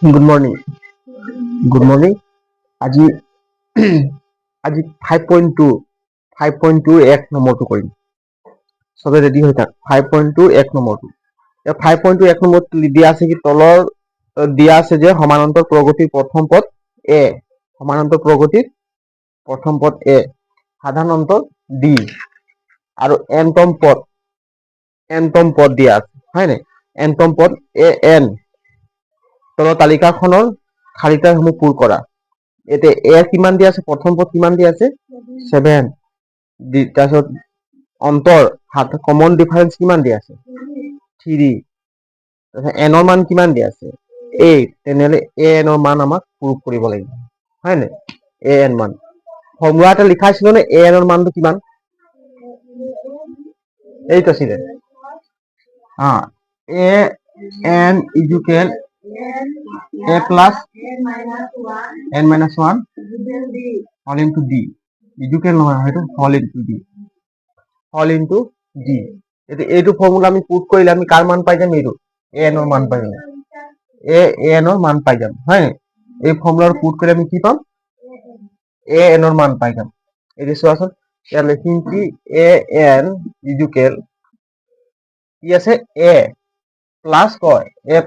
Good morning good morning আজি আজি 5.2 এক নম্বৰটো কৰিম সবে ৰেডি হৈ থাক 5.2 এক নম্বৰটো 5.2 এক নম্বৰটো দিয়া আছে কি তলৰ দিয়া আছে যে সমান্তৰাল প্ৰগতিৰ প্ৰথম পদ এ সমান্তৰাল প্ৰগতিৰ প্ৰথম পদ এ সাধাৰণ অন্তৰ ডি আৰু এনতম পদ দিয়া আছে হয় নাই এনতম পদ এ এন তলৰ তালিকাখনৰ খালিঠাসমূহ পূৰ কৰা এতিয়া এ কিমান দিয়া আছে প্ৰথম পদ কিমান দিয়া আছে 7 তাৰপিছত অন্তৰ কমন ডিফাৰেন্স কিমান দিয়া আছে 3 তাৰপিছত এনৰ মান কিমান দিয়া আছে 8 তেনেহলে এ এনৰ মান আমাক প্ৰুভ কৰিব লাগিব হয় নাই এ এন মান ফৰ্মুলা এটা লিখা আছিল নে এ এনৰ মানটো কিমান এইটো আছিলে A N equal a plus n minus 1 all into d equal নহয় হয়তো all into d এইটো ফৰ্মুলা আমি পুট কৰিলে আমি কাৰ মান পাই যাম এইটো a n ৰ মান পাই যাম a n ৰ মান পাই যাম হয় এই ফৰ্মুলাৰ পুট কৰিলে আমি কি পাম a n ৰ মান পাই যাম এইটো চোৱাচোন ইয়াত লিখিম কি a n ইকুৱেল কি আছে a প্লাস কয় a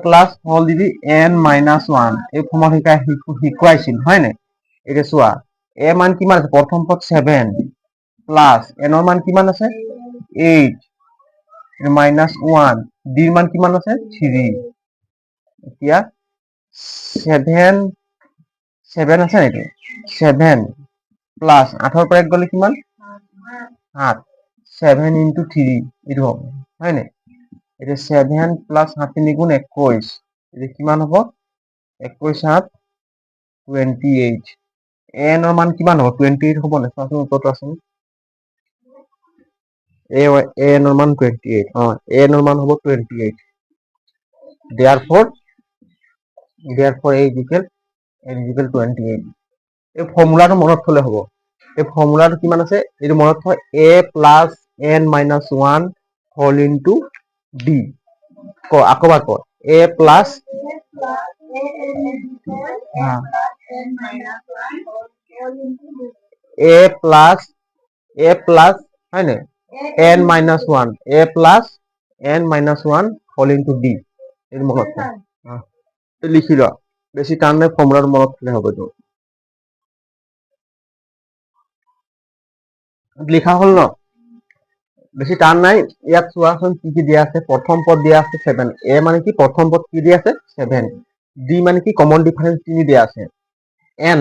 প্লাস হল দিদি n মাইনাস 1 এই ফৰ্মত শিকোৱাইছিল হয় নাই এতিয়া চোৱা এ মান কিমান আছে প্ৰথম পদ 7 প্লাস n ৰ মান কিমান আছে 8 মাইনাস 1 d ৰ মান কিমান আছে 3 এতিয়া 7 আছে নেকি 7 প্লাস 8 ৰ পৰা গলে কিমান 8 7 into 3 এইটো হ'ব হয় নাই এটা 7 প্লাস 7 3 গুণ 21 এটা কিমান হ'ব 21 7 28 n ৰ মান কিমান হ'ব 28 হ'ব না চাচোন উত্তৰটো আছে a n ৰ মান 28 a n ৰ মান হ'ব 28 therefore a equal 28 এই ফৰ্মুলাটো মনত থলে হ'ব এই ফৰ্মুলাটো কিমান আছে এইটো মনত থয় a plus n minus 1 whole into d আকৌ বাৰ ক a plus a plus হয় নে n minus 1 a plus n minus 1 whole into d এইটো মনত থয় লিখি ল বেছি টান নাই ফৰ্মুলাটো মনত থলে হ'ব এইটো লিখা হল ন বেছি টান নাই ইয়াত চোৱাচোন কি কি দিয়া আছে প্ৰথম পদ দিয়া আছে 7 এ মানে কি প্ৰথম পদ কি দিয়া আছে 7 ডি মানে কি কমন ডিফাৰেন্স 3 দিয়া আছে এন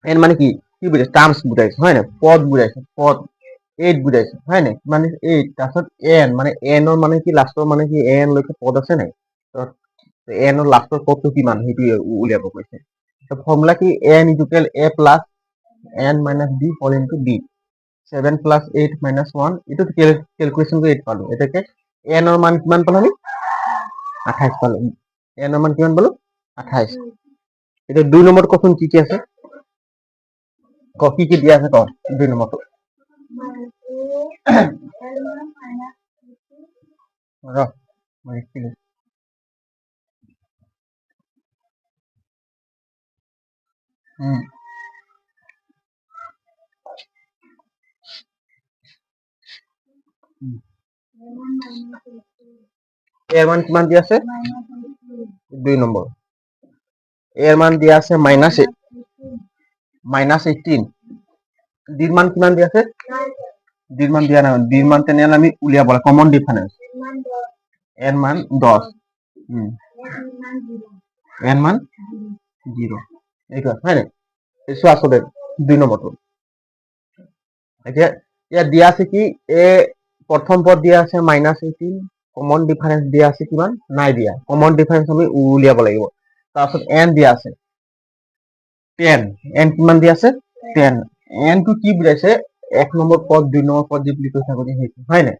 এন মানে কি কি বুজাইছে টার্মস বুজাইছে হয় না পদ বুজাইছে পদ 8 বুজাইছে হয় না মানে 8 তাৰপিছত এন মানে এন ৰ মানে কি লাষ্টৰ মানে কি এন লৈকে পদ আছে নাই এন ৰ লাষ্টৰ পদটো কিমান সেইটো উলিয়াব কৈছে তো ফৰ্মুলা কি n equal a plus n minus d whole into d 7 plus 8 minus 1 itu calculation ko 8 পালো এটাকে n ৰ মান কিমান পালো আমি 28 পালো n ৰ মান কিমান পালো 28 এটা 2 নম্বৰ কোশ্চেন কি আছে কি দিয়া আছে ক 2 নম্বৰটো ৰ মই লিখি এৰ মান কিমান দিয়া আছে 2 নম্বৰ এর মান দিয়া আছে -18 ডির মান কিমান দিয়া আছে ডির মান দিয়া নাই ডির মান তেনেহলে আমি উলিয়াব কমন ডিফারেন্স এর মান 10 এর মান 0 এইটো হয় না এসো আসলে 2 নম্বৰটো এতিয়া ইয়াত দিয়া আছে কি এ প্ৰথম পদ দিয়া আছে -18 কমন ডিফারেন্স দিয়া আছে কিমান নাই দিয়া কমন ডিফারেন্স আমি উলিয়াব লাগিব তাৰপিছত n দিয়া আছে 10 n কিমান দিয়া আছে 10 n টো কি বুজাইছে 1 নম্বৰ পদ 2 নম্বৰ পদ যে বুলি কৈ থাকো যে সেইটো হয় না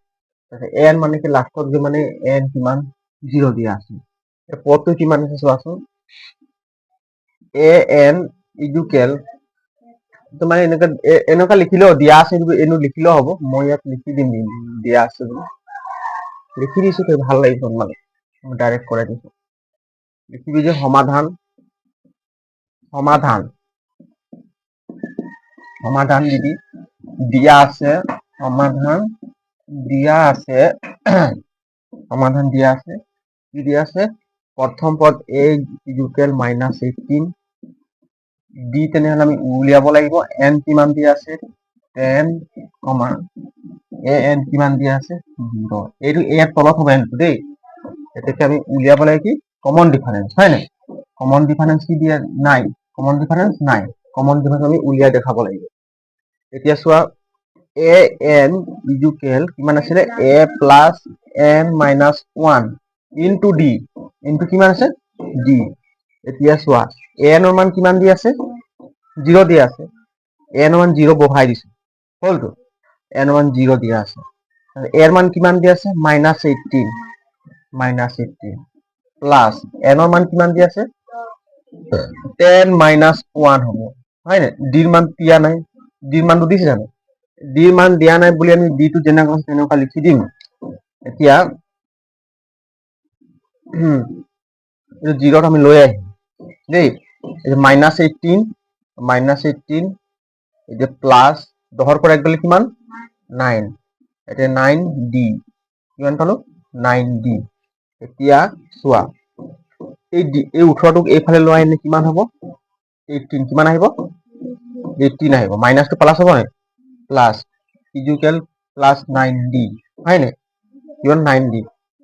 n মানে কি লাষ্টত যে মানে n কিমান 0 দিয়া আছে এই পদটো কিমান আছে চোৱাচোন a n ইকুৱেল তোমাৰ এনেকা লিখিলেও দিয়া আছে এনো লিখিলেও হ'ব মই ইয়াত লিখি দিম দিয়া আছে বুলি লিখি দিছো তো ভাল লাগিব মানে ডাইরেক্ট করে দিছো লিখিবি যে সমাধান সমাধান সমাধান দিবি দিয়া আছে সমাধান দিয়া আছে সমাধান দিয়া আছে কি দিয়া আছে প্ৰথম পদ a ইকুৱেল -18 দি তেনেহলে আমি উলিয়াব লাগিব n কিমান দিয়া আছে 10, an কিমান দিয়া আছে 0 এইটো ইয়াত তলত হ'ব n দেই এটাকে আমি উলিয়াব লাগিব কি কমন ডিফারেন্স হয় না কমন ডিফারেন্স কি দিয়া নাই কমন ডিফারেন্স নাই কমন ডিফারেন্স আমি উলিয়াই দেখাব লাগিব এতিয়া চোৱা a n ইকুৱেল কিমান আছিল a plus n minus 1 into d into কিমান আছে d এতিয়া চোৱা a n ৰ মান কিমান দি আছে 0 দিয়া আছে a n ৰ মান 0 বহাই দিছে হলতো n ৰ মান 0 দিয়া আছে a ৰ মান কিমান দিয়া আছে -18 প্লাস n ৰ মান কিমান দিয়া আছে 10 minus 1 হ'ব হয় না d ৰ মান দিয়া নাই d ৰ মানটো দিছে জানো d ৰ মান দিয়া নাই বুলি আমি d টো যেনেকৈ তেনেকৈ লিখি দিম এতিয়া এই 0 আমি লৈ আহিম দেই এই -18 এই যে প্লাস 10 পৰা 1 গলে কিমান 9 এটা 9d কিমান পালো 9d এতিয়া চোৱা এই 18 টোক এইফালে লৈ আহিলে কিমান হ'ব 18 কিমান আহিব 18 আহিব মাইনাসটো প্লাস হ'ব নাই প্লাস ইকুৱেল প্লাস 9d হয় নাই কিমান 9d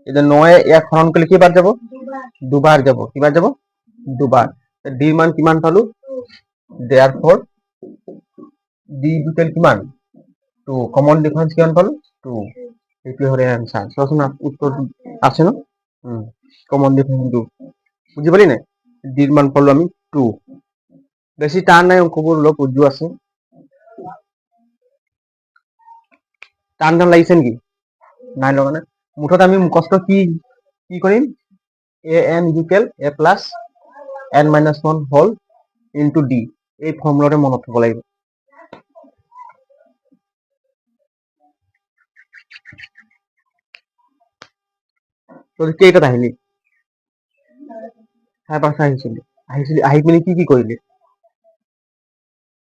এটা 9 এক হৰণ কৰিলে কিবাৰ যাব দুবাৰ যাব কিবাৰ যাব দুবাৰ d মান কিমান পালো therefore d ইকুৱেল কিমান 2 কমন ডিফাৰেন্স কিমান পালো 2 এইটো হৰে आंसर চোৱাচোন উত্তৰ আছে ন কমন ডিফাৰেন্স 2 বুঝি পালি নাই d ৰ মান পালো আমি 2 বেছি টান নাই অংকবোৰ অলপ উজু আছে টান টান লাগিছে নেকি নাই লগা না মুঠত আমি মুখস্থ কি কি কৰিম a n equal a plus n minus 1 whole into d এই ফৰ্মুলাটো মনত থব লাগিব তোৰ কেইটাত আহিলি চাৰে পাঁচটা আহিছিলি আহি পিনি কি কৰিলি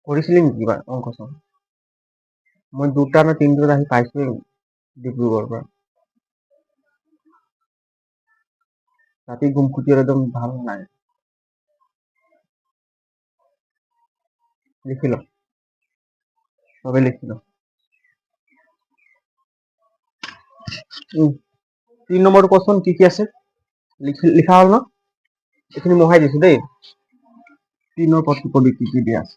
কৰিছিলি নেকি কিবা অংক চংক মই দুটা না তিনটাত আহি পাইছোৱে ডিব্ৰুগড়ৰ পৰা ৰাতি গুমখুটিৰ একদম ভাল নাই লিখিল সবে লিখিল 3 নম্বৰটো কোৱেশ্চন কি কি আছে লিখা হল ন এখিনি মহাই দিছো দেই 3 ৰ পদটো কবি কি কি দিয়া আছে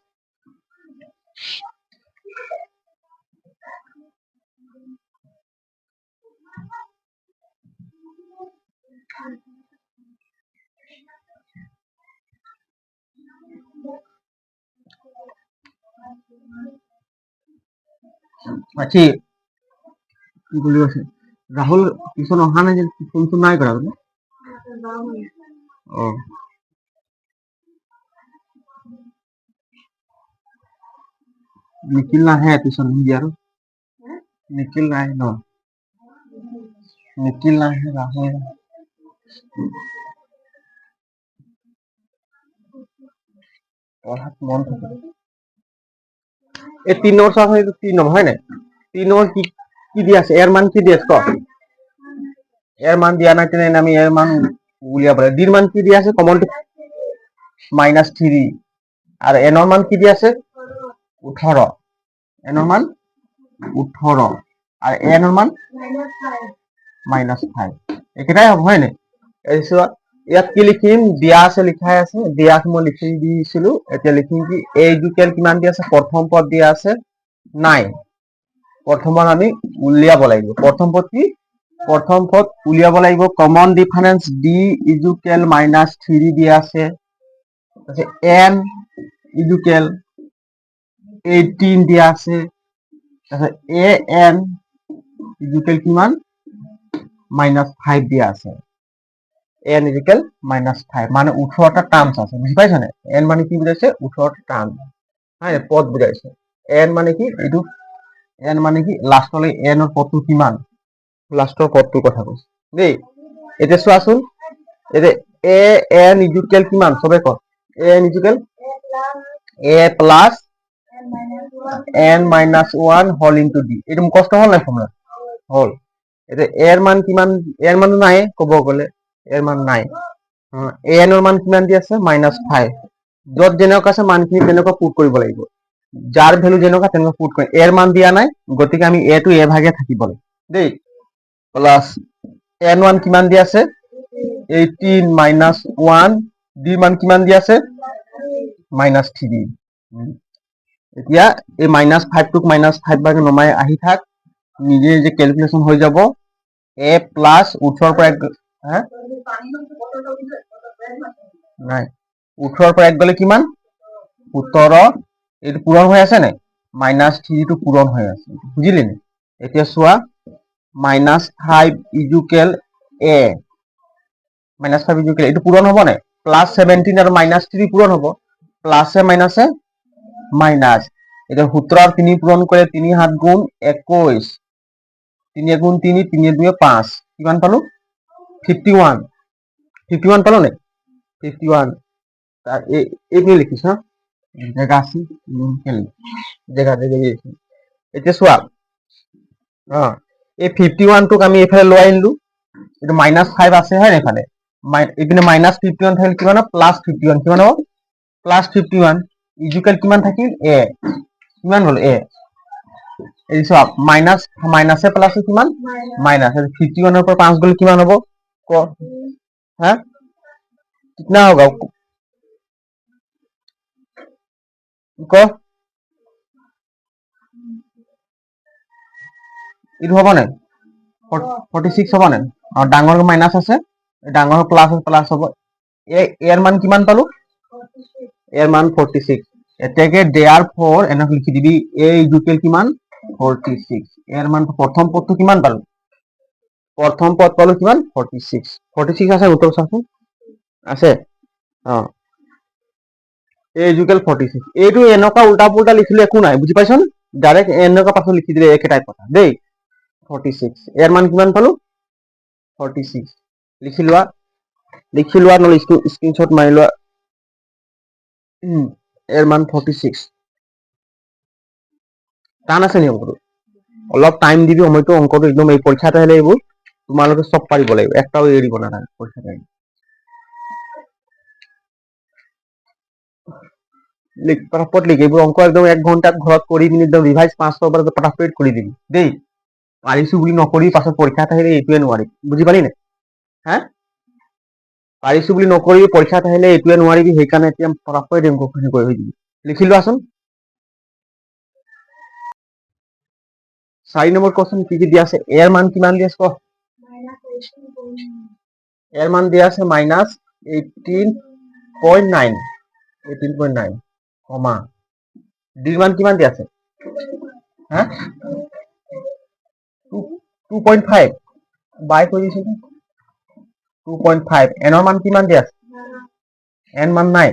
আচ্ছা কি বলি আছে রাহুল টিউশন অহা নাই যে ফোন নাই কৰা বোলে অ নিখিল নাহে টিউশন দিয়াৰ নিখিল নাহে ন নিখিল নাহে ৰাহুল পঢ়াত মন থাকে এই 3 নম্বৰ চাওঁ এইটো 3 নম্বৰ হয় নাই 3 নম্বৰ কি দিয়া আছে এর মান কি দিয়া আছে ক এর মান দিয়া নাই তেনে আমি এর মান উলিয়াব লাগে ডির মান কি দিয়া আছে কমন -3 আর n ৰ মান কি দিয়া আছে 18 n ৰ মান 18 আৰ n ৰ মান -5 একেটাই হ'ব হয় নাই এই চোৱা ইয়াত কি লিখিম দিয়া আছে লিখাই আছে দিয়া মই লিখি দিছিলো এতিয়া লিখিম কি a ইকুৱেল কিমান দিয়া আছে প্ৰথম পদ দিয়া আছে 9 প্ৰথমত আমি উলিয়াব লাগিব প্ৰথম পদ কি প্ৰথম পদ উলিয়াব লাগিব কমন ডিফাৰেন্স d ইকুৱেল -3 দিয়া আছে তাৰপিছত n ইকুৱেল 18 দিয়া আছে তাৰপিছত an ইকুৱেল কিমান -5 দিয়া আছে n ইকুৱেল -5 মানে 18টা টার্মস আছে বুঝি পাইছ না n মানে কি বুঝাইছে 18টা টার্ম হ্যাঁ পদ বুঝাইছে n মানে কি এইটো n মানে কি লাষ্টলৈ n ৰ পদটো কিমান লাষ্টৰ পদটোৰ কথা কৈছে দেই এতিয়া চোৱাচোন, এতিয়া এ এন ইজুকেল কিমান চবে কওক, A N equal A plus N minus one hall into D. এইটো মুখস্থ হল নাই ফৰ্মুলা? হল। এতিয়া এৰ মান কিমান? এৰ মান নাই, ক'ব গ'লে এৰ মান নাই। এ এনৰ মান কিমান দি আছে? -5। য'ত যেনেকুৱা আছে মানখিনি তেনেকুৱা পুট কৰিব লাগিব। যাৰ ভেলু যেনেকুৱা তেনেকুৱা পুট কৰিম। এৰ মান দিয়া নাই, গতিকে আমি এ টো এ ভাগে থাকিব লাগিব দেই। প্লাছ এন ওৱান কিমান দি আছে? 18 মাইনাছ 1। ডি মান কিমান দি আছে? -3। এতিয়া এই -5টোক -5 ভাগে নমাই আহি থাক, নিজে নিজে কেলকুলেশ্যন হৈ যাব। এ প্লাছ 18 পৰা নাই, 18 পৰা 1 গ'লে কিমান? 17। এইটো পূৰণ হৈ আছে নাই? -3টো পূৰণ হৈ আছে, বুজিলি নে? এতিয়া চোৱা, -5 ইজুকেল এ, -5 ইজুকেল এইটো পূৰণ হ'ব নাই? +17 আৰু -3 পূৰণ হ'ব। প্লাছে মাইনাছে মাইনাছ। এতিয়া 17 আৰু 3 পূৰণ কৰে, 3 7 গুণ 21, 3 গুণ 3, 3 2 5, কিমান পালো? 51। 51 পালো নাই? 51। এইখিনি লিখিছ হা, জেগা আছে জেগা। এতিয়া চোৱা, এই 51টোক আমি এইফালে লৈ আনিলো, এইটো -5 আছে হয় এইফালে, এইপিনে -51 থাকিল, কিমান হ'ব? +51। কিমান হ'ব? +51 ইজুকেল কিমান থাকিল? এ। কিমান হ'ল? এ। এই চোৱা, মাইনাছে প্লাছে কিমান? মাইনাছ। 51 পৰা 5 গ'লে কিমান হ'ব? ক হা, কিতনা होगा ক? এইটো হ'ব নাই? 46 হ'ব নাই? আৰু ডাঙৰ মাইনাছ আছে, ডাঙৰ প্লাছ প্লাছ হ'ব। এৰ মান কিমান পালো? এৰ মান 46। এতেকে দেয়াৰ ফৰ এনেকৈ লিখি দিবি, এ ইজুকেল কিমান? 46। এৰ মান প্ৰথম পদটো কিমান পালো? প্ৰথম পদ পালো কিমান? 46। 46 আছে উত্তৰ চাচোন, আছে? এ ইজুকেল 46। এইটো এনেকুৱা উল্টা পুল্টা লিখিলে একো নাই, বুজি পাইছ নে? ডাইৰেক্ট এনেকুৱা পাছত লিখি দিলে একেটাই কথা দেই। 46 এৰ মান কিমান পালো? 46 লিখি লোৱা, নহলে স্ক্ৰিনশট মাৰি লোৱা। এর মান 46। টান আছে নি অঙ্কটো? অলপ টাইম দিবি, সময়টো অঙ্কটো একদম এই পৰীক্ষাতে আহিলে এইবোৰ তোমালোকে চব পাৰিব লাগিব, একটাও এৰিব নালাগে পৰীক্ষাতে। পটাপট লিখ, এইবোৰ অঙ্ক একদম 1 ঘন্টাত ঘৰত কৰি পিনি একদম ৰিভাইজ 500 বাৰ পটাপট কৰি দিবি দেই। পাৰিছো বুলি নকৰি পাছত পৰীক্ষাত আহিলে এইটোৱে নোৱাৰি, বুজি পালি নাই? হা, পাৰিছো বুলি নকৰি পৰীক্ষাত আহিলে এইটোৱে নোৱাৰিবি, সেইকাৰণে এতিয়া পটাপট অঙ্কখিনি কৰি দিবি। লিখি লোৱাচোন। 4 নম্বৰ কোৱেশ্চন কি কি দিয়া আছে? এৰ মান কিমান দিয়া আছে ক? এর মান দিয়া আছে -18.9, 18.9 কমা। ডির মান কিমান দিয়া আছে? হ্যাঁ 2.5 বাই কৰি দিছে 2.5। এনৰ মান কিমান দিয়া আছে? এন মান নাই,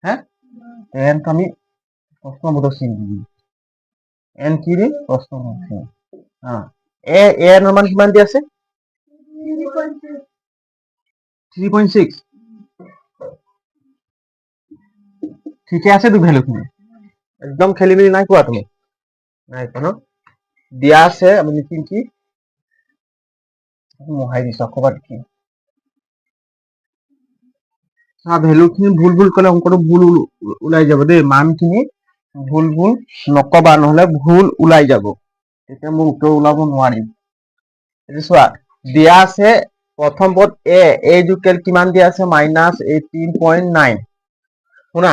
হ্যাঁ এন আমি প্রশ্নবোধক চিন দিবি। এন কি রে? প্রশ্নবোধক চিন। এনৰ মান কিমান দিয়া আছে? 3.6। ঠিকে আছে তো ভ্যালুখিনি, একদম খেলি মেলি নাই কোৱা তুমি? নাই কোৱা ন? দিয়া আছে, আমি লিখিম কি? মোহাই দিছ ক'বাত কি? ভ্যালুখিনি ভুল ভুল ক'লে অঙ্কটো ভুল ওলাই যাব দেই। মানখিনি ভুল ভুল নকবা, নহলে ভুল ওলাই যাব, তেতিয়া মোৰ উত্তৰ ওলাব নোৱাৰিম। এইটো চোৱা, দিয়া আছে প্ৰথম পদ এ ইজুকেল কিমান দিয়া আছে? -18.9। শুনা,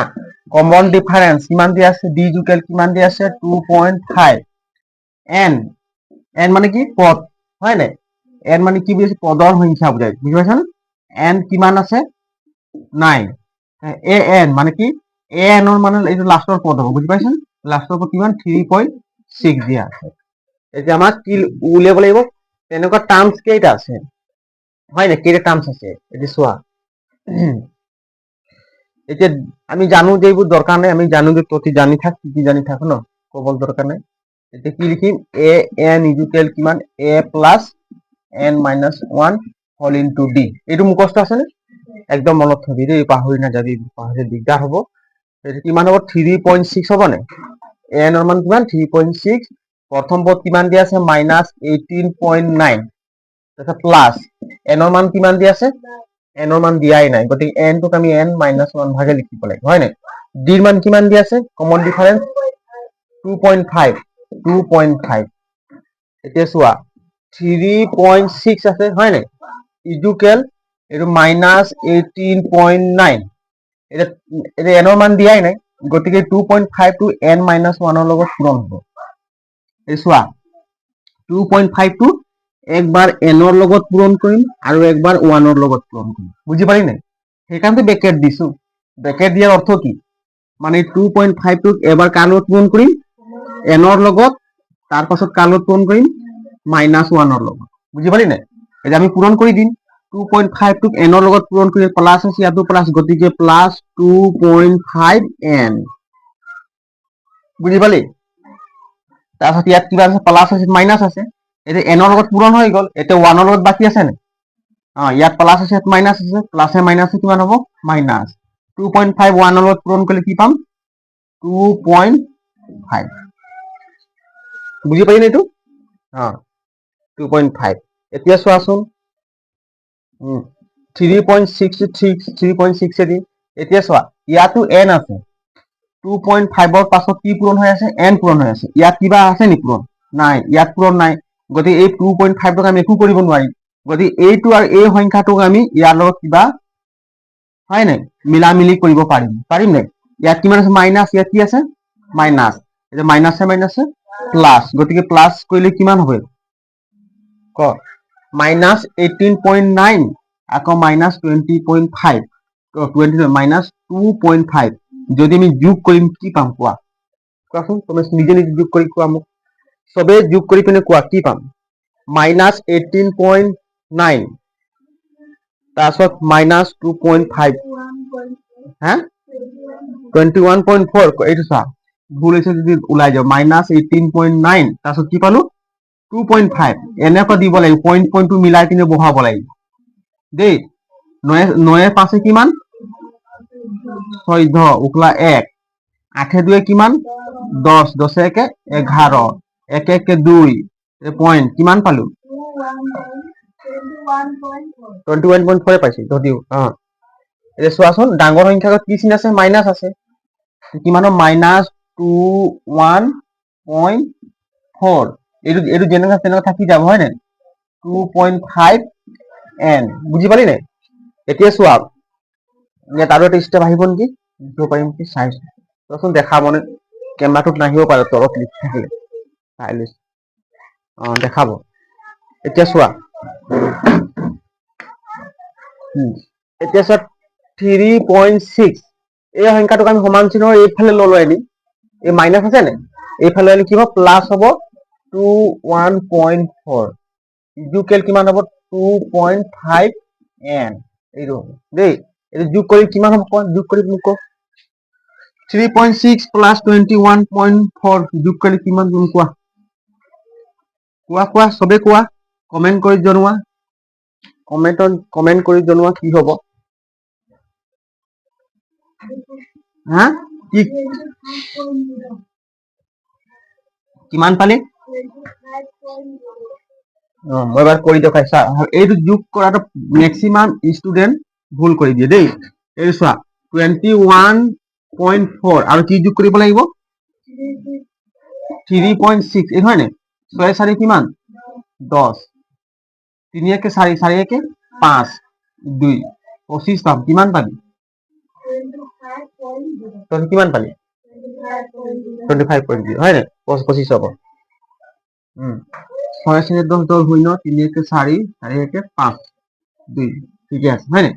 কমন ডিফারেন্স কিমান দিয়া আছে? ডি ইজুকেল কিমান দিয়া আছে? 2.5। এন, এন মানে কি? পদ, হয় নাই? এন মানে কি বুজিছে? পদৰ সংখ্যা বুজাই, বুজি পাইছা নে? এন কিমান আছে? 9। এ এন মানে কি? এ এনৰ মানে এইটো লাষ্টৰ পদ হ'ব, বুজি পাইছা? লাষ্টৰ পদ কিমান? 3.6 দিয়া আছে। এতিয়া আমাক কি উলিয়াব লাগিব? তেনেকুৱা টাৰ্মস কেইটা আছে, হয় না? কেইটা টাৰ্মস আছে এতিয়া চোৱা। এতিয়া আমি জানো যে এইবোৰ দৰকাৰ নাই, আমি জানো যে তহঁতি জানি থাক, কি জানি থাক ন, ক'ব দৰকাৰ নাই। এতিয়া কি লিখিম? এ এন ইজুকেল কিমান? A plus n minus 1 whole into D. এইটো মুখস্থ আছেনে? একদম মনত থবি দেই, পাহৰি নাযাবি, পাহৰি দিগদাৰ হ'ব। এইটো কিমান হ'ব? 3.6 হ'বনে? এনৰ মান কিমান? 3.6। প্ৰথম পদ কিমান দিয়া আছে? -18.9। তাৰপিছত প্লাছ এনৰ মান কিমান দিয়া আছে? এনৰ মান দিয়াই নাই, গতিকে এনটোক আমি n-1 ভাগে লিখিব লাগিব, হয় নাই? ডিৰ মান কিমান দিয়া আছে? Common difference 2.5। 2.5। এতিয়া চোৱা 3.6 আছে, হয় নাই? ইজুকেল এইটো -18.9। এতিয়া এনৰ মান দিয়াই নাই, গতিকে 2.5 টো n-1 লগত পূৰণ হ'ব। এই চোৱা 2.5 টো একবাৰ এনৰ লগত পূৰণ কৰিম আৰু একবাৰ 1 লগত পূৰণ কৰিম, বুজি পালি নাই? সেইকাৰণে ব্ৰেকেট দিছো। ব্ৰেকেট দিয়াৰ অৰ্থ কি? মানে 2.5 টোক এবাৰ কাৰ লগত পূৰণ কৰিম? এনৰ লগত, তাৰ পাছত কাৰ লগত পূৰণ কৰিম? -1 লগত, বুজি পালি নাই? এতিয়া আমি পূৰণ কৰি দিম। 2.5 টোক এনৰ লগত পূৰণ কৰি প্লাছ আছে, ইয়াতো প্লাছ, গতিকে প্লাছ 2.5 n, বুজি পালি? তাৰপিছত ইয়াত কিবা আছে? প্লাছ আছে, মাইনাছ আছে। এতিয়া এনৰ লগত পূৰণ হৈ গ'ল, এতিয়া 1 লগত বাকী আছে নে? ইয়াত প্লাছ আছে, ইয়াত মাইনাছ আছে, প্লাছে মাইনাছে কিমান হ'ব? মাইনাছ 2.5 1 লগত পূৰণ কৰিলে কি পাম? 2.5, বুজি পালি নে এইটো? 2.5। এতিয়া চোৱাচোন 3.6 দিম। এতিয়া চোৱা ইয়াতো n আছে, 2.5ৰ পাছত কি পূৰণ হৈ আছে? n পূৰণ হৈ আছে। ইয়াত কিবা আছে নি পূৰণ? নাই, ইয়াত পূৰণ নাই, গতিকে এই 2.5ক আমি একো কৰিব নোৱাৰিম। গতিকে এইটো আৰু এই সংখ্যাটোক আমি ইয়াৰ লগত কিবা, হয় নাই, মিলা মিলি কৰিব পাৰিম নাই? ইয়াত কিমান আছে? মাইনাছ, ইয়াত কি আছে? মাইনাছ। এতিয়া মাইনাছে মাইনাছে প্লাছ, গতিকে প্লাছ কৰিলে কিমান হ'ব? ক -18.9 আকৌ -20.5, -2.5 যদি আমি যোগ কৰিম কি পাম কোৱা? কোৱাচোন, তুমি নিজে নিজে যোগ কৰি কোৱা মোক। চবে যোগ কৰি পিনে কোৱা কি পাম? -18.9 তাৰপিছত -2.5, হা 21.4। এইটো চা ভুল হৈছে যদি ওলাই যাও। -18.9 তাৰপিছত কি পালো? 2.5। এনেকুৱা দিব লাগিব, পইণ্টটো মিলাই কিনে বহাব লাগিব দেই। 9 5 কিমান? 14 উকলা 1, 8 2 কিমান? 10, 10 1 11, 1 1 2 পইণ্ট কিমান পালো? 21.4 পাইছো যদিও। এতিয়া চোৱাচোন ডাঙৰ সংখ্যাত কি চিন আছে? মাইনাছ আছে। কিমানৰ? -21.4। এইটো যেনেকুৱা তেনেকুৱা থাকি যাব, হয় নাই? 2.5 n, বুজি পালি নাই? এতিয়া চোৱা ইয়াত আৰু এটা ষ্টেপ আহিব নেকি? লিখিব পাৰিম কি? চাইছো চোৱাচোন, দেখাবনে? কেমেৰাটোত নাহিব পাৰে, তলত লিখি থাকিলে চাই লৈছো। দেখাব। এতিয়া চোৱা এতিয়া চোৱা 3.6 এই সংখ্যাটোক আমি সমান চিহ্নৰ এইফালে লৈ আনিম। এই মাইনাছ আছে নে? এইফালে আনি কি হ'ব? প্লাছ হ'ব 21.4 ইকুৱেল কিমান হ'ব? 2.5 n। এইটো দেই, এইটো যোগ কৰি কিমান হ'ব? যোগ কৰি মোক ক। 3.6 প্লাছ 21.4 যোগ কৰি কিমান? কোৱা কোৱা কোৱা, চবে কোৱা, কমেন্ট কৰি জনোৱা। কমেন্ট কৰি জনোৱা কি হ'ব? হা কি কিমান পালি? মই এবাৰ কৰি দেখাইছা। এইটো যোগ কৰাটো মেক্সিমাম ষ্টুডেন্ট ভুল কৰি দিয়ে দেই। এই চোৱা 21.4 আৰু কি যোগ কৰিব লাগিব? 3.6, এই হয় নাই? 6 4 কিমান? 10, 3 1 4, 4 1 5, 2 25 পাম। কিমান পাবি? তই কিমান পালি? 25.0, হয় নাই? 25 হ'ব। 6 4 10 10 শূন্য, 3 1 4, 4 1 5, 2, ঠিকে আছে, হয় নাই?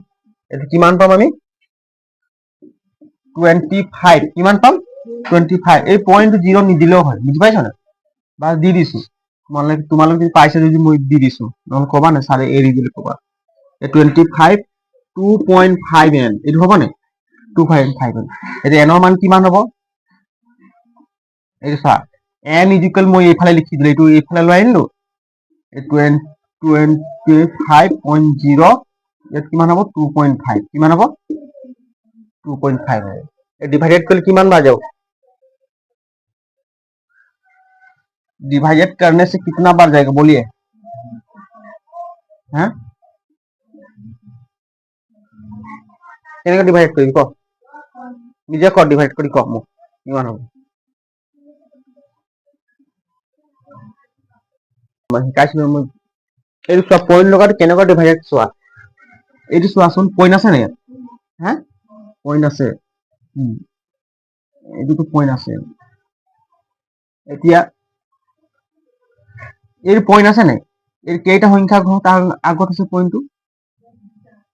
এইটো কিমান পাম আমি? 25। কিমান পাম? 25। এই পইণ্ট 0 নিদিলেও হয়, বুজি পাইছা নাই? বা দি দিছো, তোমালোকে যদি পাইছা যদি মই দি দিছো, নহ'লে কবা না চাৰে এৰি দিলে কবা। 25 2.5 n, এইটো হ'ব নে? 2.5 n। এতিয়া এনৰ মান কিমান হ'ব? এইটো চা n ইকুৱেল মই এইফালে লিখি দিলো, এইটো এইফালে লৈ আনিলো, 25.0 ইয়াত কিমান হ'ব 2.5 কিমান হ'ব 2.5 है डिवाइडेड कर किमान बार जाओ डिवाइडेड करने से कितना बार जाएगा बोलिए हैं কেনেকৈ ডিভাইড কৰিম ক নিজে ক ডিভাইড কৰি ক মোক কিমান হ'ব মই শিকাইছিলো মই এইটো চোৱা পইণ্ট লগাটো কেনেকৈ ডিভাইডেড চোৱা এইটো চোৱাচোন পইণ্ট আছে নে হা পইণ্ট আছে এইটোতো পইণ্ট আছে এতিয়া এই পইণ্ট আছে নে এই কেইটা সংখ্যা ঘৰ তাৰ আগত আছে পইণ্টটো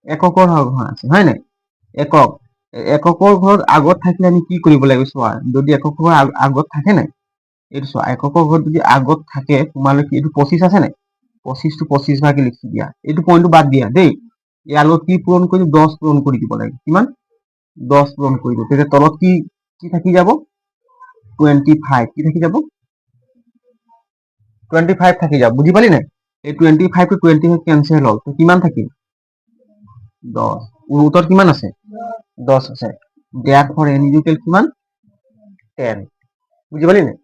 এককৰ ঘৰ আছে হয় নাই একক এককৰ ঘৰত আগত থাকিলে আমি কি কৰিব লাগিব চোৱা যদি এককৰ আগত থাকে নাই এইটো চোৱা এককৰ ঘৰত যদি আগত থাকে তোমালোকে এইটো 25 আছে নাই 25 টো 25 ভাগে লিখি দিয়া এইটো পইণ্টটো বাদ দিয়া দেই ইয়াৰ লগত কি পূৰণ কৰি 10 পূৰণ কৰি দিব লাগে কিমান 10 পূৰণ কৰি দিব তেতিয়া তলত কি কি থাকি যাব 25 কি থাকি যাব 25 থাকি যাব বুজি পালি নাই এই 25 to 25 কেনসেল হ'ল তো কিমান থাকিল 10 উত্তৰ কিমান আছে 10 আছে therefore n ইকুৱেল কিমান 10 বুজি পালি নাই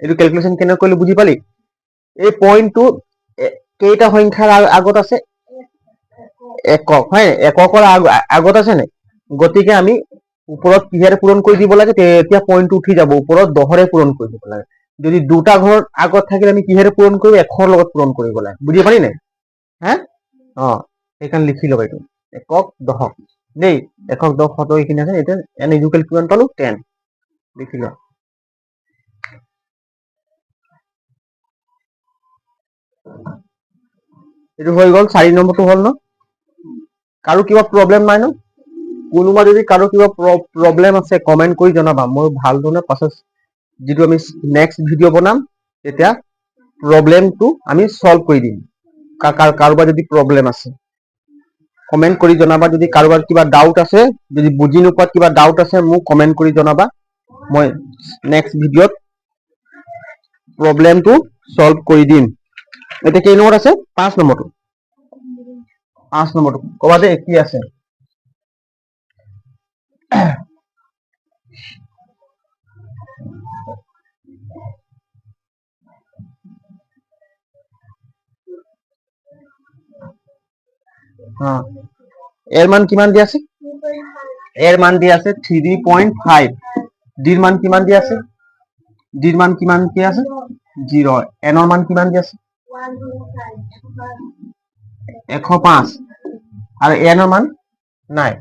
এইটো ক্যালকুলেশন কেনে কৰিলে বুজি পালি এই পইণ্টটো কেইটা সংখ্যাৰ আগত আছে একক হয় এককৰ আগত আছে নাই গতিকে আমি ওপৰত কিহেৰে পূৰণ কৰি দিব লাগে তেতিয়া পইণ্টটো উঠি যাব ওপৰত 10ৰে পূৰণ কৰি দিব লাগে যদি দুটা ঘৰ আগত থাকিলে আমি কিহেৰে পূৰণ কৰিব একৰ লগত পূৰণ কৰিব লাগে বুজি পালি নাই হা এইখান লিখি লবা এইটো একক দশক দেই একক দশক হতো এইখিনি আছে এটা n ইকুৱেল কিমান পালো 10 লিখি ল এইটো হৈ গল 4 নম্বৰটো হল ন কাৰো কিবা প্ৰবলেম নাই ন কোনোবা যদি কাৰো কিবা প্ৰবলেম আছে কমেন্ট কৰি জনাবা মই ভাল ধৰণে পাছত যেটো আমি নেক্সট ভিডিও বনাম তেতিয়া প্ৰবলেমটো আমি সলভ কৰি দিম কাৰোবাৰ যদি প্ৰবলেম আছে কমেন্ট কৰি জনাবা যদি কাৰোবাৰ কিবা ডাউট আছে যদি বুজি নোপোৱাত কিবা ডাউট আছে মোক কমেন্ট কৰি জনাবা মই নেক্সট ভিডিওত প্ৰবলেমটো সলভ কৰি দিম এটা কেই নম্বৰ আছে 5 নম্বৰটো 5 নম্বৰটো কবা দে কি আছে এর মান কিমান দি আছে এর মান দি আছে 3.5 ডির মান কিমান দি আছে ডির মান কিমান কি আছে 0 এনৰ মান কিমান দি আছে 105 আৰ এনৰ মান নাই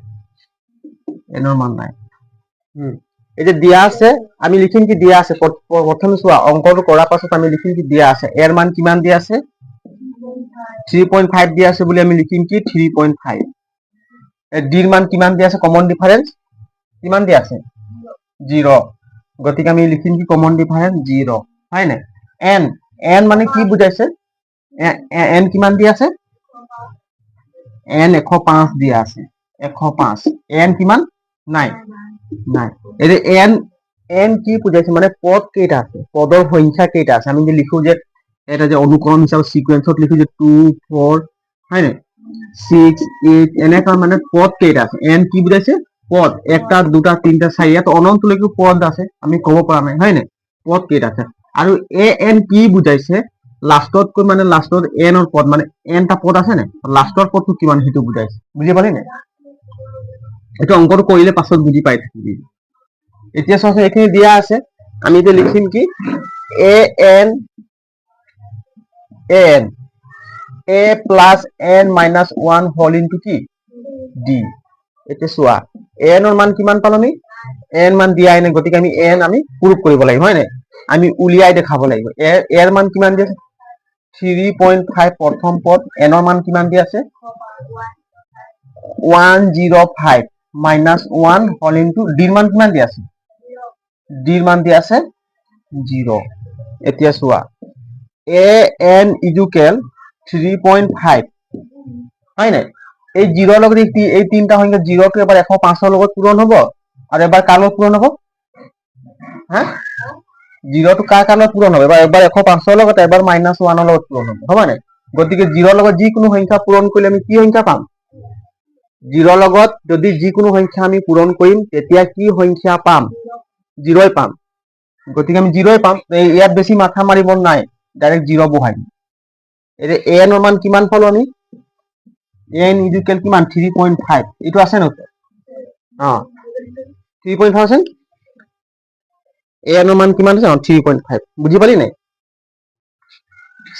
এনৰ মান নাই এই যে দিয়া আছে আমি লিখিম কি দিয়া আছে প্ৰথমে চোৱা অঙ্কটো কৰাৰ পাছত আমি লিখিম কি দিয়া আছে এর মান কিমান দি আছে 3.5 দিয়া আছে বুলি আমি লিখিম কি 3.5 ডিৰ মান কিমান দি আছে কমন ডিফারেন্স কিমান দি আছে 0 গতিকে আমি লিখিম কি কমন ডিফারেন্স 0 হয় না n n মানে কি বুঝাইছে n কিমান দি আছে n 105 দিয়া আছে 105 n কিমান নাই নাই এই যে n n কি বুঝাইছে মানে পদ কেইটা আছে পদৰ সংখ্যা কেইটা আছে আমি যে লিখো যে এটা যে অনুক্রম হিসাবে সিকোয়েন্সত লিখো যে 2 4 হয় না 6 8 এনেকা মানে পদ কেইটা আছে n কি বুঝাইছে পদ একটা দুটা তিনটা চাৰি ইয়াত অনন্তলৈকে পদ আছে আমি কব পৰা নাই হয় না পদ কেইটা আছে আৰু a n কি বুঝাইছে লাষ্টত কৈ মানে লাষ্টত n ৰ পদ মানে n টা পদ আছে না লাষ্টৰ পদটো কিমান হেতু বুঝাইছে বুজি পালি না এটা অঙ্কটো কৰিলে পাছত বুজি পাই থাকিবি এতিয়া সব এখানে দিয়া আছে আমি এটা লিখিম কি a n n a plus n minus 1 whole into কি d এটা চোৱা n ৰ মান কিমান পালো আমি n মান দিয়া নাই গতিকে আমি n আমি প্ৰুফ কৰিব লাগিব হয় নাই আমি উলিয়াই দেখাব লাগিব এৰ মান কিমান দি আছে 3.5 প্ৰথম পদ n ৰ মান কিমান দি আছে 105 minus 1 whole into d ৰ মান কিমান দি আছে d ৰ মান দি আছে 0 এতিয়া চোৱা a n ইকুৱেল 3.5 হয় না এই 0 লগত এই তিনটা সংখ্যা 0 টো এবাৰ 105 ৰ লগত পূৰণ হ'ব আৰু এবাৰ কাৰ লগত পূৰণ হ'ব হা 0 টো কাৰ লগত পূৰণ হ'ব এবাৰ 105 ৰ লগত এবাৰ -1 ৰ লগত পূৰণ হ'ব হ'ব না গতিকে 0 লগত যিকোনো সংখ্যা পূৰণ কৰিলে আমি কি সংখ্যা পাম? 0 লগত যদি যিকোনো সংখ্যা আমি পূৰণ কৰিম তেতিয়া কি সংখ্যা পাম? 0 পাম। গতিকে আমি 0 পাম। ইয়াত বেছি মাথা মাৰিব নাই, ডাইৰেক্ট 0 বহাই দিম। এতিয়া an ৰ মান কিমান পালো আমি? n ইকুৱেল কিমান? 3.5। এইটো আছে ন? 3.5 আছে। an ৰ মান কিমান আছে? 3.5। বুজি পালি নাই?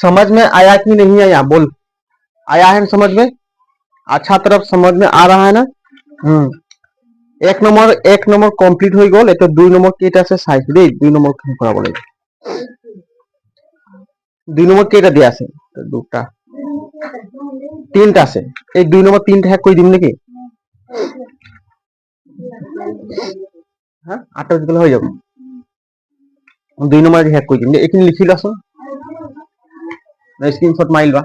समझ में आया कि नहीं आया? बोल। आया है समझ में? अच्छा तरफ समझ में आ रहा है ना? এক নম্বৰ কমপ্লিট হৈ গ'ল। এতিয়া 2 নম্বৰ কেইটা আছে চাইছো দেই। 2 নম্বৰ খন কৰাব লাগিব। 2 নম্বৰ কেইটা দিয়া আছে? দুটা, তিনটা আছে। এই 2 নম্বৰ তিনটা শেষ কৰি দিম নেকি? হ্যাঁ, 8 দিলে হৈ যাব। 2 নম্বৰ শেষ কৰি দিম। এইখিনি লিখি লোৱাচোন, স্ক্ৰীনশ্বট মাৰি লোৱা।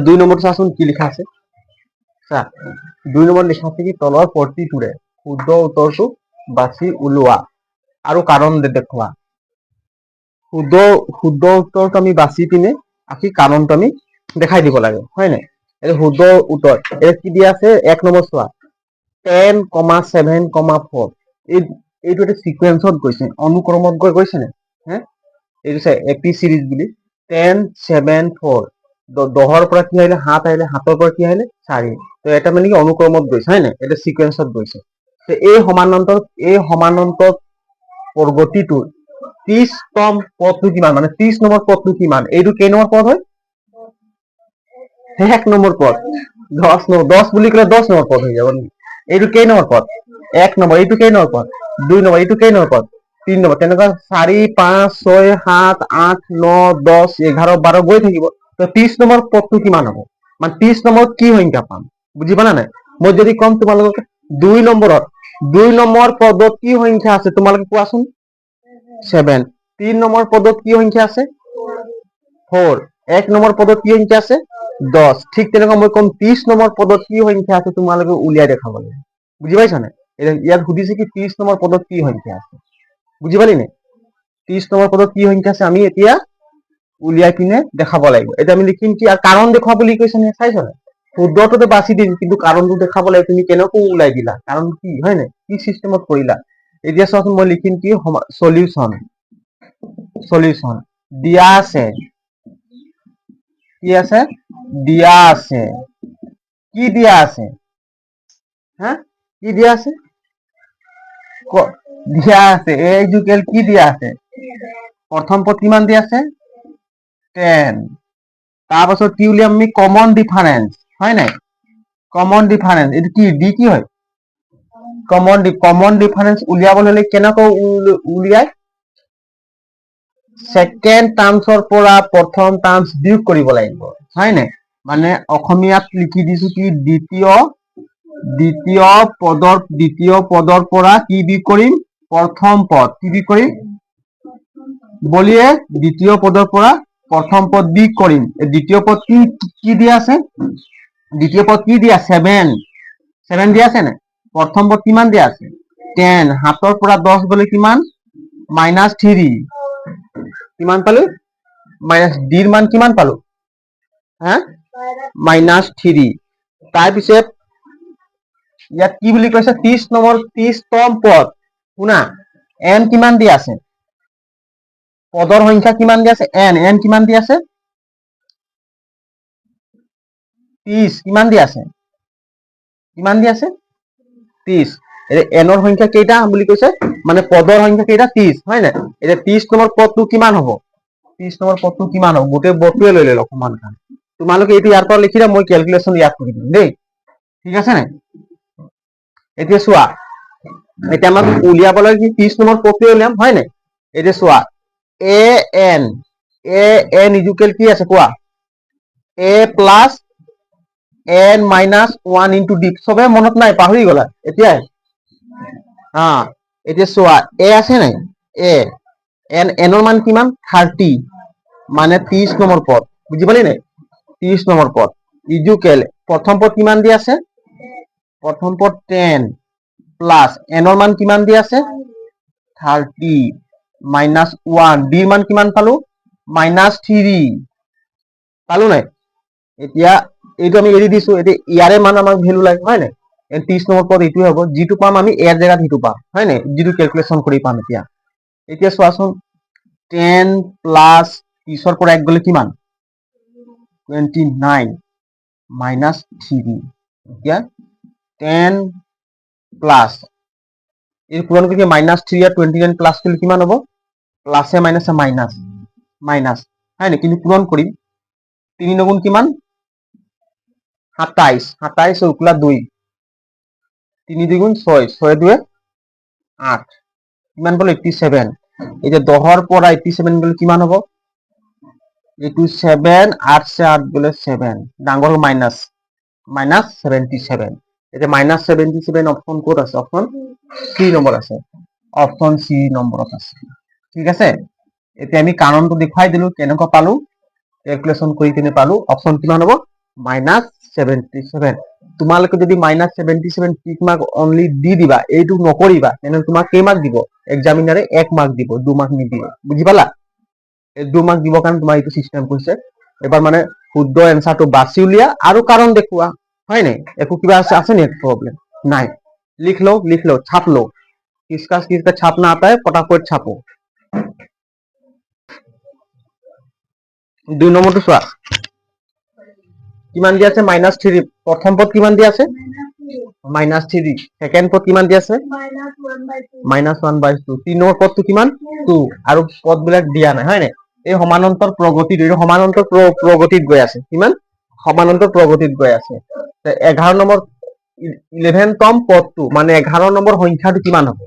2 নম্বৰটো চাচোন কি লিখা আছে। চা, 2 নম্বৰ লিখা আছে কি তলৰ প্ৰতিটোৰে শুদ্ধ উত্তৰটো বাছি উলিওৱা আৰু কাৰণ দেখুওৱা। শুদ্ধ উত্তৰটো আমি বাছি পিনে আকি কাৰণটো আমি দেখাই দিব লাগে, হয় নাই? এই শুদ্ধ উত্তৰ এই কি দিয়া আছে? 1 নম্বৰ চোৱা, 10,7,4। এইটো এটা সিকুৱেন্সত গৈছে, অনুক্ৰমত গৈছে নে? এইটো চাই এপি সিৰিজ বুলি 10, 7, 4। 10ৰ পৰা কি আহিলে? 7 আহিলে। 7ৰ পৰা কি আহিলে? 4। তো এটা মানে কি অনুক্ৰমত গৈছে, হয় নাই? এটা সিকুৱেন্সত গৈছে। তো এই সমান্তৰাল প্ৰগতিটোৰ 30তম পদটো কিমান? মানে 30 নম্বৰ পদটো কিমান? এইটো কেই নম্বৰ পদ হয়? 1 নম্বৰ পদ। 10 বুলি ক'লে 10 নম্বৰ পদ হৈ যাব নেকি? এইটো কেই নম্বৰ পদ? 1 নম্বৰ। এইটো কেই নম্বৰ পদ? 2 নম্বৰ। এইটো কেই নম্বৰ পদ? 3 নম্বৰ। তেনেকুৱা 4, 5, 6, 7, 8, 9, 10, 11, 12 গৈ থাকিব। তো 30 নম্বৰ পদটো কিমান হ'ব? মানে 30 নম্বৰত কি সংখ্যা পাম? বুজি পালা নাই? মই যদি কম তোমালোকক 2 নম্বৰ পদত কি সংখ্যা আছে তোমালোকে কোৱাচোন? 7। 3 নম্বৰ পদত কি সংখ্যা আছে? 4। 1 নম্বৰ পদত কি সংখ্যা আছে? 10। ঠিক তেনেকুৱা মই কম 30 নম্বৰ পদত কি সংখ্যা আছে তোমালোকে উলিয়াই দেখাব লাগে। বুজি পাইছা নাই? ইয়াত সুধিছে কি 30 নম্বৰ পদত কি সংখ্যা আছে? বুজি পালি নাই? 30 নম্বৰ পদত কি সংখ্যা আছে আমি এতিয়া উলিয়াই পিনে দেখাব লাগিব। এতিয়া আমি লিখিম কি? আৰু কাৰণ দেখুৱা বুলি কৈছে নে? চাইছা নাই? শুদ্ধটোতো বাছি দিম, কিন্তু কাৰণটো দেখাব লাগিব। তুমি কেনেকৈ ওলাই দিলা, কাৰণ কি, হয় নাই? কি চিষ্টেমত কৰিলা? এতিয়া চোৱাচোন, মই লিখিম কি? সলিউশন দিয়া আছে। কি আছে? দিয়া আছে। কি দিয়া আছে? হ্যাঁ, কি দিয়া আছে? দিয়া আছে। এ ইকুৱেল কি দিয়া আছে? প্ৰথম পদ কিমান দিয়া আছে? 10। তাৰপাছত কি উলিয়াম আমি? কমন ডিফাৰেন্স, হয় নাই? কমন ডিফাৰেন্স এইটো কি? ডি কি হয়? কমন ডিফাৰেন্স উলিয়াবলৈ হলে কেনেকৈ উলিয়াই? সেকেন্ড টাৰ্মছৰ পৰা প্ৰথম টাৰ্মছ বিয়োগ কৰিব লাগিব, হয় নাই? মানে অসমীয়াত লিখি দিছো কি? দ্বিতীয় পদৰ পৰা কি বিয়োগ কৰিম? প্ৰথম পদ। কি বিয়োগ কৰিম? বলিয়ে দ্বিতীয় পদৰ পৰা প্ৰথম পদ বিয়োগ কৰিম। দ্বিতীয় পদ কি দিয়া আছে? দ্বিতীয় পদ কি দিয়া? 7 দিয়া আছে নে? প্ৰথম পদ কিমান দিয়া আছে? 10। 7ৰ পৰা 10 গলে কিমান? -3। কিমান পালো? ডিৰ মান কিমান পালো? -3। তাৰপিছত ইয়াত কি বুলি কৈছে? 30তম পদ। শুনা, n কিমান দিয়া আছে? পদৰ সংখ্যা কিমান দিয়া আছে? n কিমান দিয়া আছে? 30। কিমান দিয়া আছে? কিমান দিয়া আছে? 30। এনৰ সংখ্যা কেইটা বুলি কৈছে? মানে পদৰ সংখ্যা কেইটা? 30, হয় নাই? এতিয়া 30 নম্বৰ পদটো কিমান হ'ব? 30 নম্বৰ পদটো কিমান হ'ব? গোটেই বৰ্ডটোৱে লৈ লওক সমান। তোমালোকে এইটো ইয়াৰ পৰা লিখি দিয়া, মই ক্যালকুলেশন ইয়াত কৰি দিম দেই। ঠিক আছে নাই? এতিয়া চোৱা, এতিয়া আমাক উলিয়াব লাগে কি? 30 নম্বৰ পদটো উলিয়াম, হয় নাই? এতিয়া চোৱা, an ইকুৱেল কি আছে কোৱা? a plus n minus 1 into d। চবে মনত নাই, পাহৰি গলা এতিয়াই? এতিয়া চোৱা, a আছে নাই? nৰ মান কিমান? 30, মানে 30 নম্বৰ পদ। বুজি পালি নাই? 30 নম্বৰ পদ ইকুৱেল প্ৰথম পদ কিমান দি আছে? প্ৰথম পদ 10 প্লাছ nৰ মান কিমান দি আছে? 30 -1 ডিৰ মান কিমান পালো -3 পালো নাই এতিয়া এইটো আমি এৰি দিছো এতিয়া ইয়াৰে মান আমাক ভ্যালু লাগে হয় নাই 30 নম্বৰ পদ এইটোৱে হ'ব যিটো পাম আমি এৰ জায়গাত হিটো পাম হয় নাই যিটো ক্যালকুলেশন কৰি পাম এতিয়া চোৱাচোন 10 প্লাস 30 পৰা 1 গলে কিমান 29 -3 এতিয়া 10 প্লাস এই পূরণ করে -3 আর 29 প্লাস করলে কিমান হবো প্লাসে মাইনাসে মাইনাস মাইনাস হয় না কিন্তু পূরণ করি 3 9 কিমান 27 27 উপলা 2 3 2 6 6 2 8 কিমান বল 87 এই যে 10 এর পর 87 গলে কিমান হবো 87 8 से 8 গলে 7 ডাঙর মাইনাস মাইনাস 77 এই যে মাইনাস 77 অপশন কোড আছে অপশন সি নম্বৰ আছে অপশন সি নম্বৰত আছে ঠিক আছে এতিয়া আমি কাৰণটো দেখাই দিলো কেনেকৈ পালো ক্যালকুলেশন কৰি কিনে পালো অপশন কিমান হ'ব -77 তোমালোকে যদি -77 টিক মার্ক অনলি দি দিবা এইটো নকৰিবা তেনে তোমাক কেই মাৰ্ক দিব এক্সামিনাৰে 1 মাৰ্ক দিব 2 মাৰ্ক নিদিয়ে বুজি পালা 2 মাৰ্ক দিব কাৰণ তোমাৰ এইটো সিস্টেম কৰিছে এবাৰ মানে শুদ্ধ এনসাৰটো বাছি উলিয়া আৰু কাৰণ দেখুৱা হয় নাই একো কিবা আছে নি प्रॉब्लम নাই लिख लो छाप लो किसका छापना आता है फटाफट छापो 2 নম্বৰটো চোৱা কিমান দিয়া আছে -3 প্ৰথম পদ কিমান দিয়া আছে -3 সেকেন্ড পদ কিমান দিয়া আছে -1/2 3 নম্বৰ পদটো কিমান 2 আৰু পদবিলাক দিয়া নাই হয় নাই এই সমান্তৰাল প্ৰগতিত গৈ আছে কিমান সমান্তৰাল প্ৰগতিত গৈ আছে 11 নম্বৰ 11তম পদটো মানে 11 নম্বৰ সংখ্যাটো কিমান হ'ব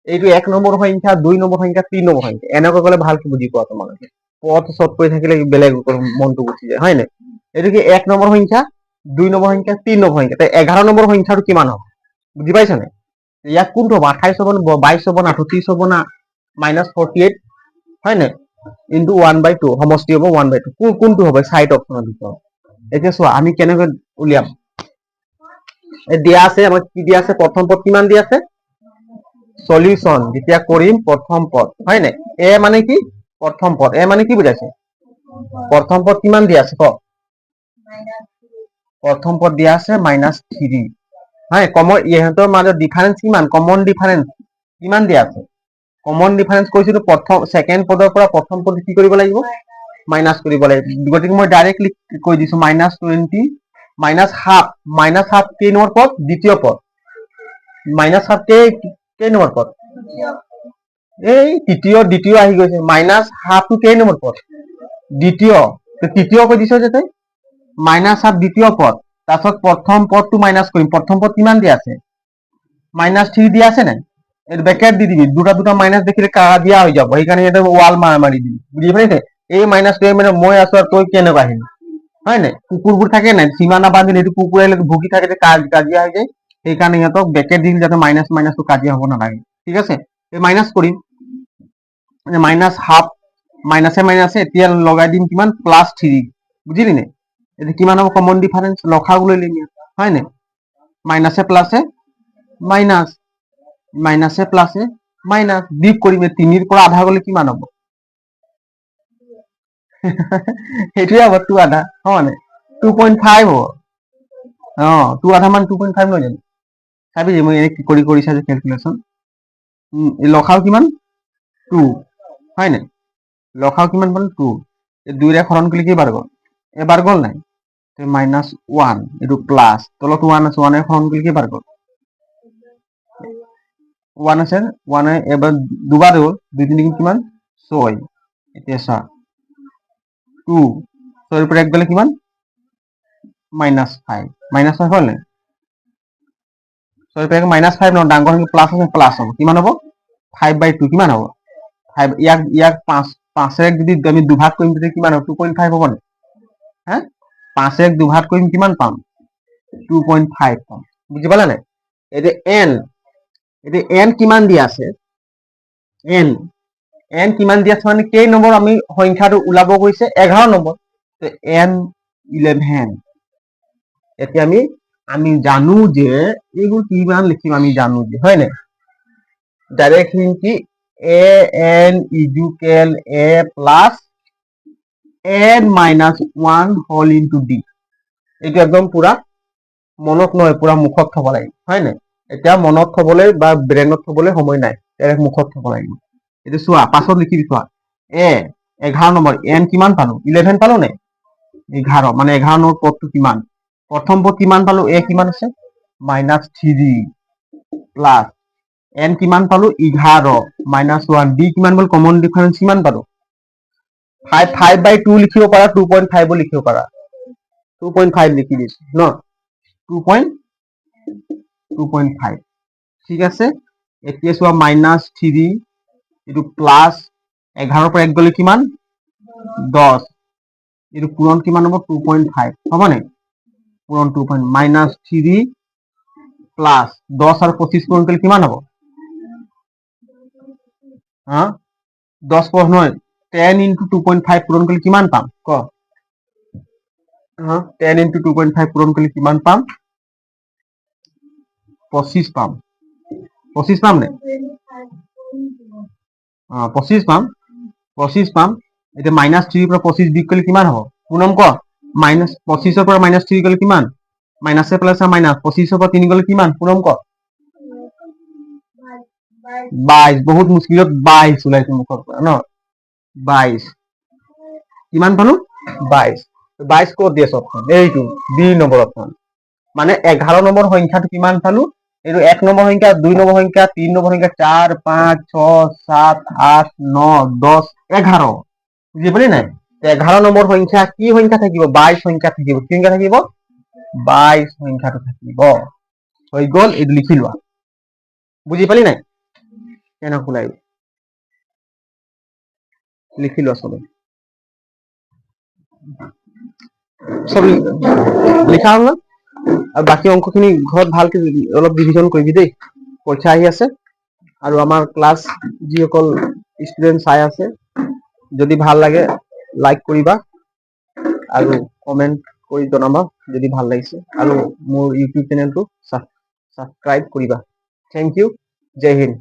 এইটো 1 নম্বৰ সংখ্যা 2 নম্বৰ সংখ্যা 3 নম্বৰ সংখ্যা এনেকৈ গলে ভালকৈ বুজি পোৱা তোমালোকে পদ শর্ট করে থাকিলে বেলেগ মনটো গুচি যায় হয় না এইটো কি 1 নম্বৰ সংখ্যা 2 নম্বৰ সংখ্যা 3 নম্বৰ সংখ্যা তাই 11 নম্বৰ সংখ্যাটো কিমান হ'ব বুজি পাইছা নে ইয়াক কোনটো হ'ব 28 হ'ব 22 হ'ব না 38 হ'ব না -48 হয় না ইনটু 1/2 সমষ্টি হ'ব 1/2 কোনটো হ'ব সাইড অপশনৰ ভিতৰত এতিয়া চোৱা আমি কেনেকৈ উলিয়াম দিয়া আছে আমাক কি দিয়া আছে প্ৰথম পদ কিমান দিয়া আছে সলিউশন যেতিয়া কৰিম প্ৰথম পদ হয় না এ মানে কি প্ৰথম পদ এ মানে কি বুঝাইছে প্ৰথম পদ কিমান দিয়া আছে ক প্ৰথম পদ দিয়া আছে -3 হয় কমন ইহঁতৰ মাজত ডিফাৰেন্স কিমান কমন ডিফাৰেন্স কিমান দিয়া আছে কমন ডিফাৰেন্স কৈছিলো প্ৰথম সেকেন্ড পদৰ পৰা প্ৰথম পদ কি কৰিব লাগিব মাইনাস কৰিব লাগিব গতিকে মই ডাইৰেক্টলি কৈ দিছো -20 -হাফ কেই নম্বৰ পদ দ্বিতীয় পদ -হাফ কেই নম্বৰ পদ এই দ্বিতীয় আহি গৈছে -হাফটো কেই নম্বৰ পদ দ্বিতীয় তৃতীয় কৈ দিছ যে তই -হাফ দ্বিতীয় পদ তাৰপিছত প্ৰথম পদটো মাইনাস কৰিম প্ৰথম পদ কিমান দিয়া আছে -3 দিয়া আছে নাই এৰ ব্ৰ্যাকেট দি দিবি দুটা মাইনাস দেখিলে কাৰা দিয়া হয়ে যাব সেইকাৰণে এটা ওয়াল মারি দিবি বুঝি পাইছে এই মাইনাস মানে মই আছো আর তুই কেনে আহিলি হয় নাই কুকুৰবোৰ থাকে নাই সীমানা বান্ধি এইটো কুকুৰ আহিলে ভুকি থাকে কাজিয়া হৈ যায় সেইকাৰণে ইহঁতক ব্র্যাকেট দিম যাতে মাইনাসটো কাজিয়া হ'ব নালাগে ঠিক আছে এই মাইনাস কৰিম -হাফ মাইনাসে এতিয়া লগাই দিম কিমান +3 বুঝিলি নে এটা কিমান হ'ব কমন ডিফারেন্স লখাও লৈ লিম হয় নাই মাইনাসে প্লাসে মাইনাস মাইনাসে প্লাসে মাইনাস ডিপ কৰিম 3 পৰা আধা গলে কিমান হ'ব সেইটোৱে হ'ব 2 আধা হয় 2.5 হ'ব অ 2 আধা মান 2.5 লৈ যাম চাবি যে মই কি কৰিছা যে ক্যালকুলেশন লখাও কিমান 2 হয় নাই লখাও কিমান পালো 2 এই 2 ৰে হৰণ কৰিলে কি বাৰ গল এবাৰ গল নাই -1 এটো প্লাস তলত 1 আছে 1 এ হৰণ কৰিলে কি বাৰ গল 1 আছে 1 এ এবাৰ দুবাৰ হ'ল 2 3 কিমান 6 এতিয়া চা 2 6 পৰা 1 গলে কিমান -5 হ'ল নাই 6 পৰা 5 ন ডাঙৰ প্লাস আছে প্লাস হ'ব কিমান হ'ব 5/2 কিমান হ'ব 5 ইয়াক 5 এ যদি আমি দুভাগ কৰিম তেতিয়া কিমান হ'ব 2.5 হ'ব নে হা 5 এ দুভাগ কৰিম কিমান পাম 2.5 পাম বুজি পালা নাই এতিয়া n কিমান দিয়া আছে n কিমান দিয়া আছে মানে কেই নম্বৰ আমি সংখ্যাটো ওলাব গৈছে 11 নম্বৰ তো n 11 এতিয়া আমি জানো যে এইবোৰ কিমান লিখিম আমি জানো যে হয় নাই ডাইরেক্ট লিখি A N equal A plus N minus 1 whole into D. এইটো একদম পুৰা মনত নহয়, পুৰা মুখত থব লাগিব, হয় নাই? এতিয়া মনত থবলৈ বা ব্ৰেইনত থবলৈ সময় নাই, ডাইৰেক্ট মুখত থব লাগিব। এইটো চোৱা, পাছত লিখি চোৱা। এ 11 নম্বৰ, এন কিমান পালো? 11 পালো নে? 11, মানে 11 নম্বৰ পদটো কিমান? প্ৰথম পদ কিমান পালো? এ কিমান আছে? -3 প্লাছ এন কিমান পালো? 11 -1, ডি কিমান পালো? কমন ডিফাৰেন্স কিমান পালো? 5/2 লিখিব পাৰা, 2.5 লিখিব পাৰা। 2.5 লিখি দিছো ন, 2.5। ঠিক আছে, এতিয়া চোৱা -3 এইটো প্লাছ 11 পৰা 1 গলে কিমান? 10। এইটো পূৰণ কিমান হ'ব? 2.5 হ'ব নে? পূৰণ 2. -3 প্লাছ 10 আৰু 25 পূৰণ কৰিলে কিমান হ'ব? 10 নহয়, 10 into 2.5 পূৰণ কৰিলে কিমান পাম? ক 10 into 2.5 পূৰণ কৰিলে কিমান পাম? 25 পাম। 25 পাম নে? 25 পাম। 25 পাম। এতিয়া -3 পৰা 25 বিয়োগ কৰিলে কিমান হ'ব? পুনম ক, -25 পৰা -3 গ'লে কিমান? মাইনাছে প্লাছে মাইনাছ, 25 পৰা 3 গ'লে কিমান? পুনম ক, 22। বহুত মুস্কিলত 22 ওলাইছে মুখৰ পৰা ন, 22। কিমান পালো? 22। 22 ক'ত দি আছে অপশ্যন? এইটো বি নম্বৰ অপশ্যন। মানে 11 নম্বৰ সংখ্যাটো কিমান পালো? এইটো 1 নম্বৰ সংখ্যা, 2 নম্বৰ সংখ্যা, 3 নম্বৰ সংখ্যা, 4, 5, 6, 7, 8, 9, 10, 11। বুজি পালি নাই? 11 নম্বৰ সংখ্যা কি সংখ্যা থাকিব? 22 সংখ্যা থাকিব। কি সংখ্যা থাকিব? 22 সংখ্যাটো থাকিব। হৈ গ'ল, এইটো লিখি লোৱা। বুজি পালি নাই? কেনেকৈ ওলাই লিখি লোৱা চবে। চব লিখা হ'ল ন? আৰু বাকী অংকখিনি ঘৰত ভালকে অলপ ৰিভিজন কৰিবি দেই, পৰীক্ষা আহি আছে। আৰু আমাৰ ক্লাছ যিসকল ষ্টুডেণ্ট চাই আছে, যদি ভাল লাগে লাইক কৰিবা আৰু কমেণ্ট কৰি জনাবা যদি ভাল লাগিছে, আৰু মোৰ ইউটিউব চেনেলটো ছাবস্ক্ৰাইব কৰিবা। থেংক ইউ, জয় হিন্দ।